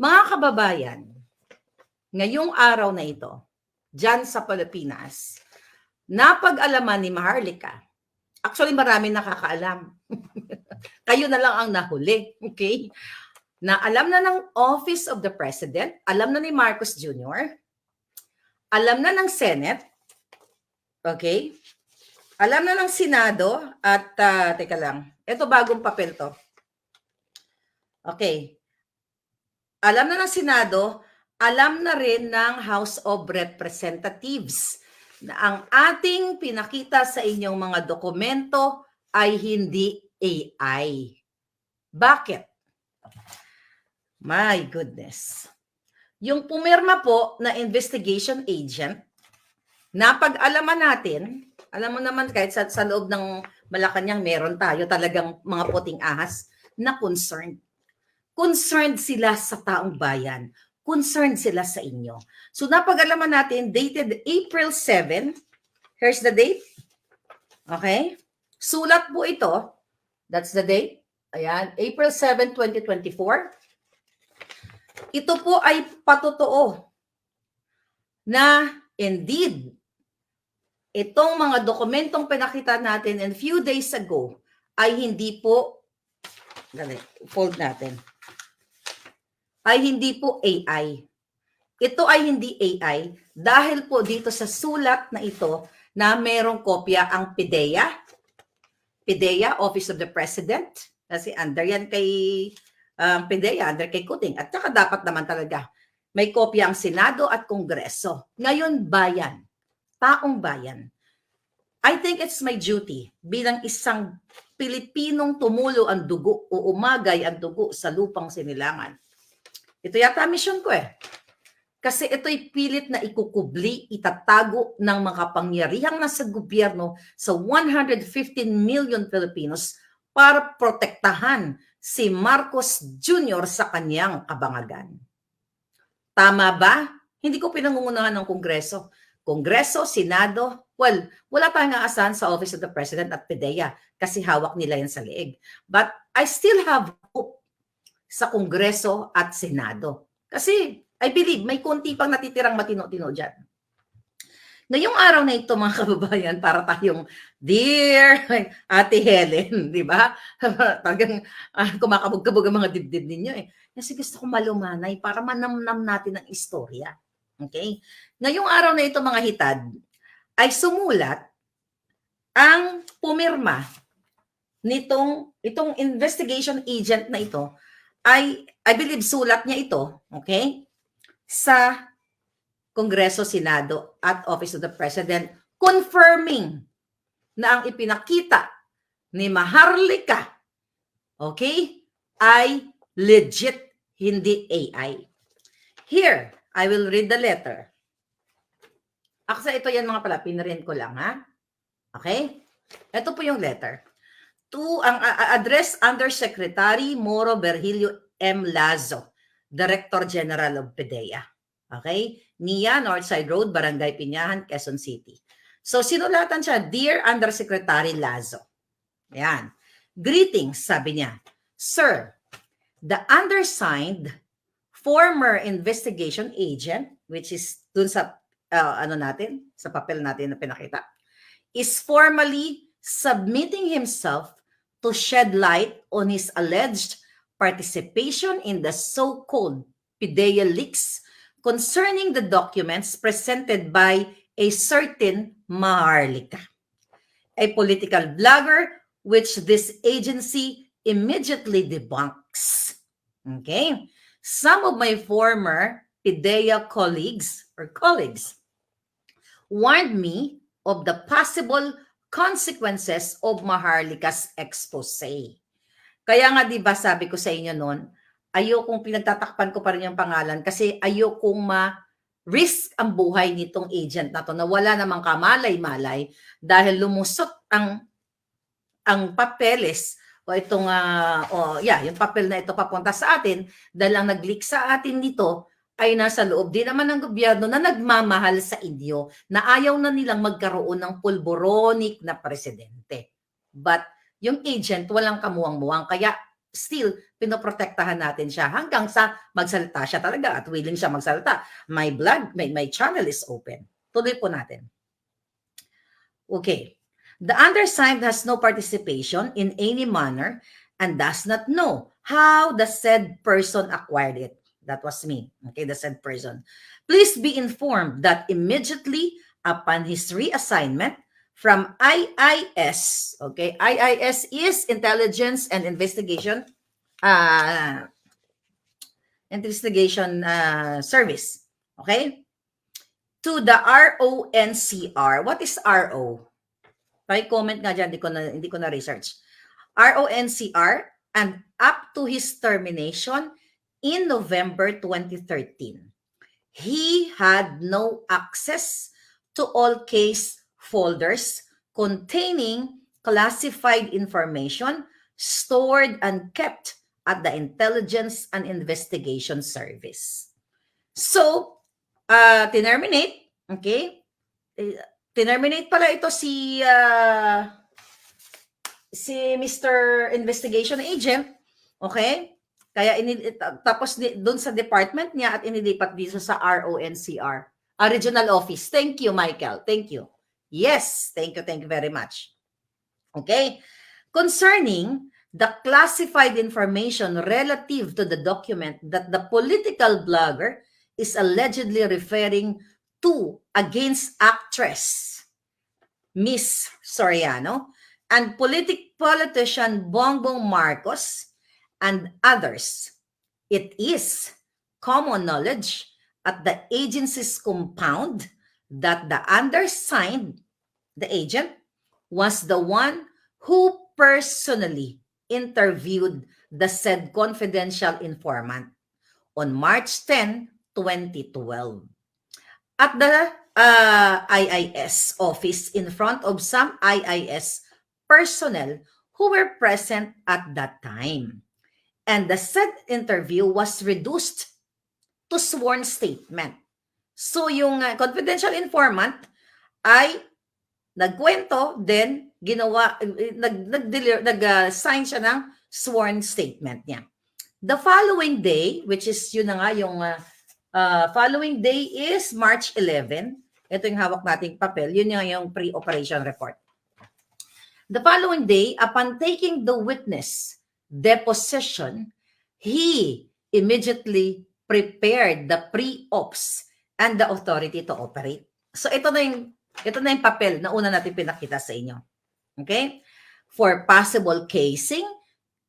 Mga kababayan, ngayong araw na ito, dyan sa Pilipinas, napag-alaman ni Maharlika, actually maraming nakakaalam, kayo na lang ang nahuli, okay? Na alam na ng Office of the President, alam na ni Marcos Jr., alam na ng Senate, okay? Alam na ng Senado, at teka lang, ito bagong papel to. Okay. Alam na ng Senado, alam na rin ng House of Representatives na ang ating pinakita sa inyong mga dokumento ay hindi AI. Bakit? My goodness. Yung pumirma po na investigation agent, napag-alaman natin, alam mo naman kahit sa loob ng Malacanang meron tayo talagang mga puting ahas na concerned. Concerned sila sa taong bayan. Concerned sila sa inyo. So napag-alaman natin, dated April 7. Here's the date. Okay? Sulat po ito. That's the date. Ayan, April 7, 2024. Ito po ay patotoo na indeed, itong mga dokumentong pinakita natin a few days ago ay hindi po, fold natin, ay hindi po AI. Ito ay hindi AI dahil po dito sa sulat na ito na merong kopya ang PIDEA, Office of the President, kasi under yan kay PIDEA, under kay Kuting, at saka dapat naman talaga may kopya ang Senado at Kongreso. Ngayon, bayan, taong bayan, I think it's my duty bilang isang Pilipinong tumulo ang dugo o umagay ang dugo sa lupang sinilangan. Ito yata mission ko eh. Kasi ito'y pilit na ikukubli, itatago ng mga pangyarihang nasa gobyerno sa 115 million Filipinos para protektahan si Marcos Jr. sa kanyang kabangagan. Tama ba? Hindi ko pinangungunahan ng Kongreso. Kongreso, Senado, well, wala tayong aasahan sa Office of the President at PIDEA kasi hawak nila yan sa leeg. But I still have hope sa Kongreso at Senado. Kasi I believe may konti pang natitirang matino-tino dyan. Ngayong araw na ito mga kababayan, para tayong dear Ate Helen, di ba? Talagang kumakabog-kabog ang mga dibdib ninyo eh. Kasi gusto ko malumanay para manamnam natin ang istorya. Okay? Ngayong araw na ito mga hitad, ay sumulat ang pumirma itong investigation agent na ito ay, I believe, sulat niya ito, okay, sa Kongreso, Senado, at Office of the President, confirming na ang ipinakita ni Maharlika, okay, ay legit, hindi AI. Here, I will read the letter. Actually, ito yan mga pala, pinarin ko lang, ha? Okay? Ito po yung letter. To ang address Undersecretary Moro Virgilio M. Lazo, Director General of PIDEA. Okay? NIA, Northside Road, Barangay Piñahan, Quezon City. So sinulatan siya, Dear Undersecretary Lazo. Ayan. Greetings, sabi niya. Sir, the undersigned former investigation agent, which is dun sa sa papel natin na pinakita, is formally submitting himself to shed light on his alleged participation in the so-called PIDEA leaks concerning the documents presented by a certain Maharlika, a political blogger which this agency immediately debunks. Okay? Some of my former PIDEA colleagues warned me of the possible consequences of Maharlika's expose. Kaya nga 'di ba sabi ko sa inyo noon, ayokong pinagtatakpan ko pa rin yung pangalan kasi ayokong ma-risk ang buhay nitong agent na to na wala namang kamalay-malay dahil lumusot ang papeles o itong yung papel na ito papunta sa atin dahil ang nag-leak sa atin nito ay nasa loob din naman ng gobyerno na nagmamahal sa inyo, na ayaw na nilang magkaroon ng pulboronic na presidente. But yung agent, walang kamuwang-muwang. Kaya still, pinoprotektahan natin siya hanggang sa magsalita siya talaga at willing siya magsalita. My channel is open. Tuloy po natin. Okay. The undersigned has no participation in any manner and does not know how the said person acquired it. That was me. Okay, the said person. Please be informed that immediately upon his reassignment from IIS, okay, IIS is Intelligence and Investigation Service, okay, to the RONCR. What is RO? Comment nga dyan, hindi ko na research. RONCR, and up to his termination in November 2013. He had no access to all case folders containing classified information stored and kept at the Intelligence and Investigation Service. So, terminate, okay? Terminate pala ito si Mr. Investigation Agent, okay? Kaya tapos doon sa department niya at inilipat dito sa RONCR, regional office. Thank you, Michael. Thank you. Yes, thank you very much. Okay? Concerning the classified information relative to the document that the political blogger is allegedly referring to against actress Miss Soriano and politician Bongbong Marcos and others, it is common knowledge at the agency's compound that the undersigned, the agent, was the one who personally interviewed the said confidential informant on March 10, 2012. At the IIS office in front of some IIS personnel who were present at that time. And the said interview was reduced to sworn statement. So yung confidential informant ay nagkwento, then nag-sign siya ng sworn statement niya. The following day, which is yun na nga yung following day is March 11. Ito yung hawak nating papel. Yun yung pre-operation report. The following day, upon taking the witness deposition, he immediately prepared the pre-ops and the authority to operate. So ito na yung papel na una natin pinakita sa inyo. Okay? For possible casing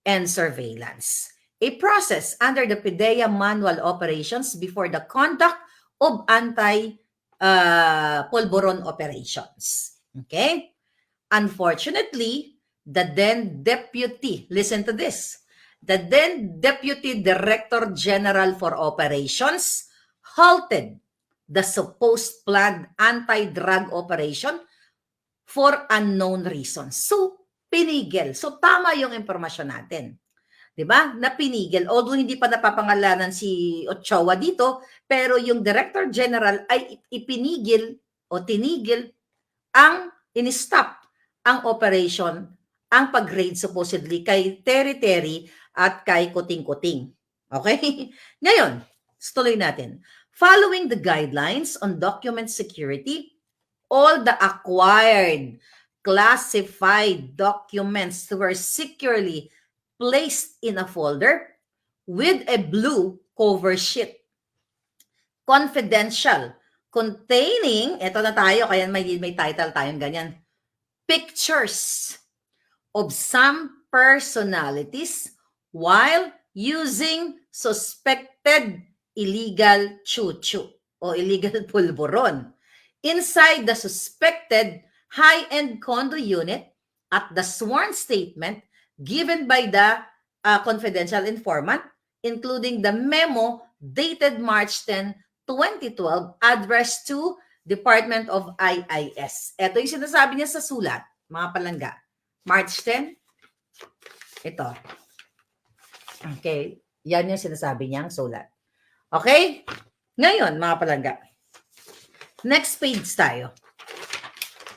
and surveillance. A process under the PIDEA manual operations before the conduct of anti-pulburon operations. Okay? Unfortunately, the then deputy, listen to this, the then Deputy Director General for Operations halted the supposed planned anti-drug operation for unknown reasons. So, pinigil. So, tama yung impormasyon natin. Diba? Na pinigil. Although hindi pa napapangalanan si Ochoa dito, pero yung Director General ay ipinigil o tinigil ang in-stop ang operation, ang pag-raid supposedly kay Terry at kay Kuting. Okay? Ngayon, tuloy natin. Following the guidelines on document security, all the acquired classified documents were securely placed in a folder with a blue cover sheet. Confidential, containing, eto na tayo, kaya may title tayong ganyan, pictures of some personalities while using suspected illegal chuchu o illegal pulburon inside the suspected high-end condo unit at the sworn statement given by the confidential informant, including the memo dated March 10, 2012, addressed to Department of IIS. Ito yung sinasabi niya sa sulat, mga palangga. March 10, ito. Okay, yan yung sinasabi niyang sulat. Okay? Ngayon, mga palangga, next page tayo.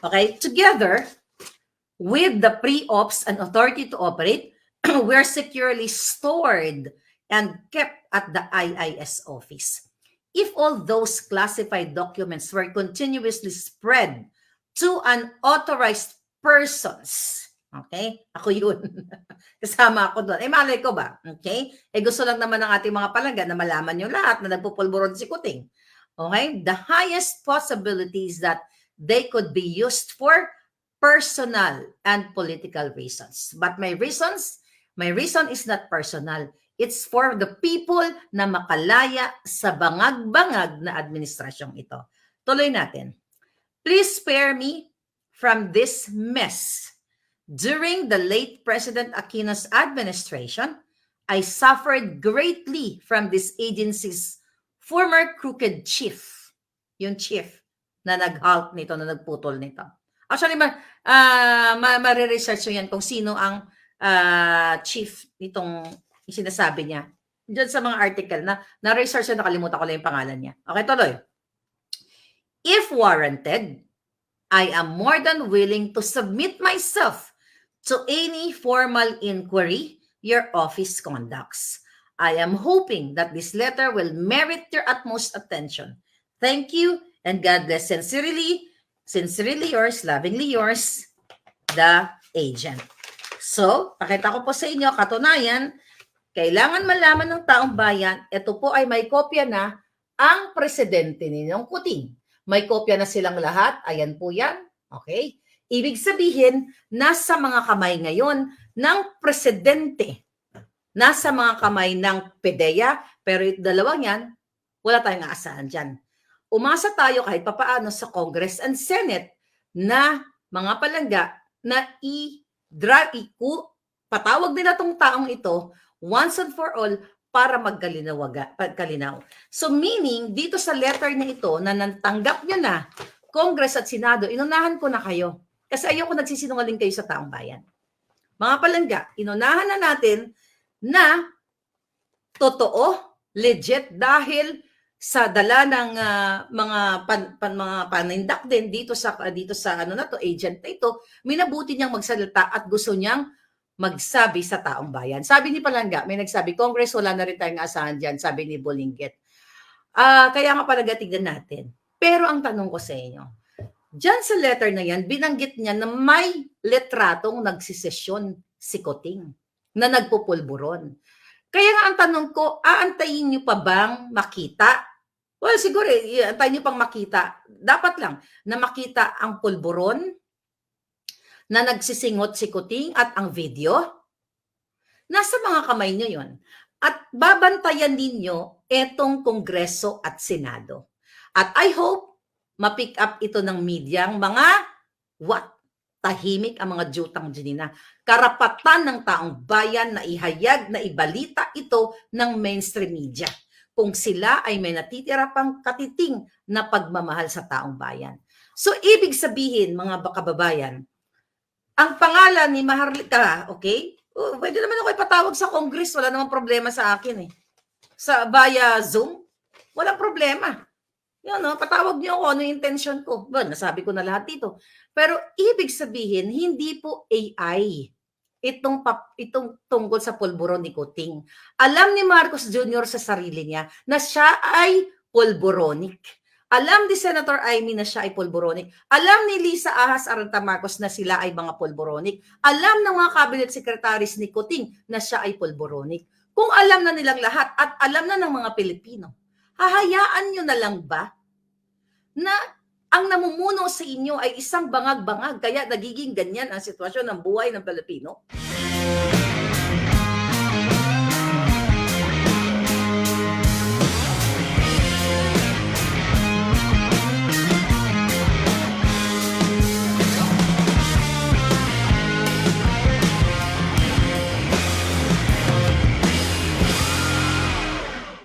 Okay? Together with the pre-ops and authority to operate, were securely stored and kept at the IIS office. If all those classified documents were continuously spread to unauthorized persons, okay? Ako yun. Kasama ako doon. Malay ko ba? Okay? Gusto lang naman ng ating mga palangga na malaman yung lahat na nagpupulburon si Kuting. Okay? The highest possibilities that they could be used for personal and political reasons. But my reason is not personal. It's for the people na makalaya sa bangag-bangag na administrasyong ito. Tuloy natin. Please spare me from this mess. During the late President Aquino's administration, I suffered greatly from this agency's former crooked chief. Yung chief na nag-halt nito, na nagputol nito. Actually, ma-research nyo yan kung sino ang chief nitong sinasabi niya. Diyan sa mga article na research na nakalimutan ko lang yung pangalan niya. Okay, tuloy. If warranted, I am more than willing to submit myself to any formal inquiry your office conducts. I am hoping that this letter will merit your utmost attention. Thank you and God bless. Sincerely yours, lovingly yours, the agent. So, pakita ko po sa inyo, katunayan, kailangan malaman ng taong bayan, ito po ay may kopya na ang presidente ninyong Kuting. May kopya na silang lahat. Ayan po yan. Okay? Ibig sabihin, nasa mga kamay ngayon ng presidente. Nasa mga kamay ng PDEA, pero yung dalawang yan, wala tayong aasahan dyan. Umasa tayo kahit papaano sa Congress and Senate na mga palangga na patawag nila itong taong ito once and for all para magkalinaw. So meaning, dito sa letter na ito na natanggap nyo na, Congress at Senado, inunahan ko na kayo. Kasi ayoko nagsisinungaling kayo sa taong bayan. Mga palangga, inunahan na natin na totoo, legit, dahil sa dala ng mga panindak din dito sa agent na ito, minabuti niyang magsalita at gusto niyang magsabi sa taong bayan. Sabi ni Palangga, may nagsabi, Congress, wala na rin tayong asahan dyan, sabi ni Bolinggit. Kaya nga Palangga, tignan natin. Pero ang tanong ko sa inyo, dyan sa letter na yan, binanggit niya na may letratong nagsisesyon si Kuting na nagpupulburon. Kaya nga ang tanong ko, aantayin niyo pa bang makita? Well, siguro, aantayin niyo pang makita. Dapat lang na makita ang pulburon na nagsisingot si Kuting at ang video. Nasa mga kamay niyo yon. At babantayan ninyo etong Kongreso at Senado. At I hope ma-pick up ito ng media, mga tahimik ang mga jutang dyan na. Karapatan ng taong bayan na ihayag, na ibalita ito ng mainstream media. Kung sila ay may natitira pang katiting na pagmamahal sa taong bayan. So, ibig sabihin, mga kababayan, ang pangalan ni Maharlika, okay? Pwede naman ako ipatawag sa Congress. Wala namang problema sa akin eh. Via Zoom, walang problema. Yun, no? Patawag niyo ako, ano yung intention ko. Well, nasabi ko na lahat dito. Pero ibig sabihin, hindi po AI itong tungkol sa pulburon ni Kuting. Alam ni Marcos Jr. sa sarili niya na siya ay pulburonic. Alam ni Senator Amy na siya ay pulburonic. Alam ni Lisa Ahas Aranta Marcos na sila ay mga pulburonic. Alam ng mga cabinet secretaries ni Kuting na siya ay pulburonic. Kung alam na nilang lahat at alam na ng mga Pilipino, hahayaan nyo na lang ba na ang namumuno sa inyo ay isang bangag-bangag kaya nagiging ganyan ang sitwasyon ng buhay ng Pilipino?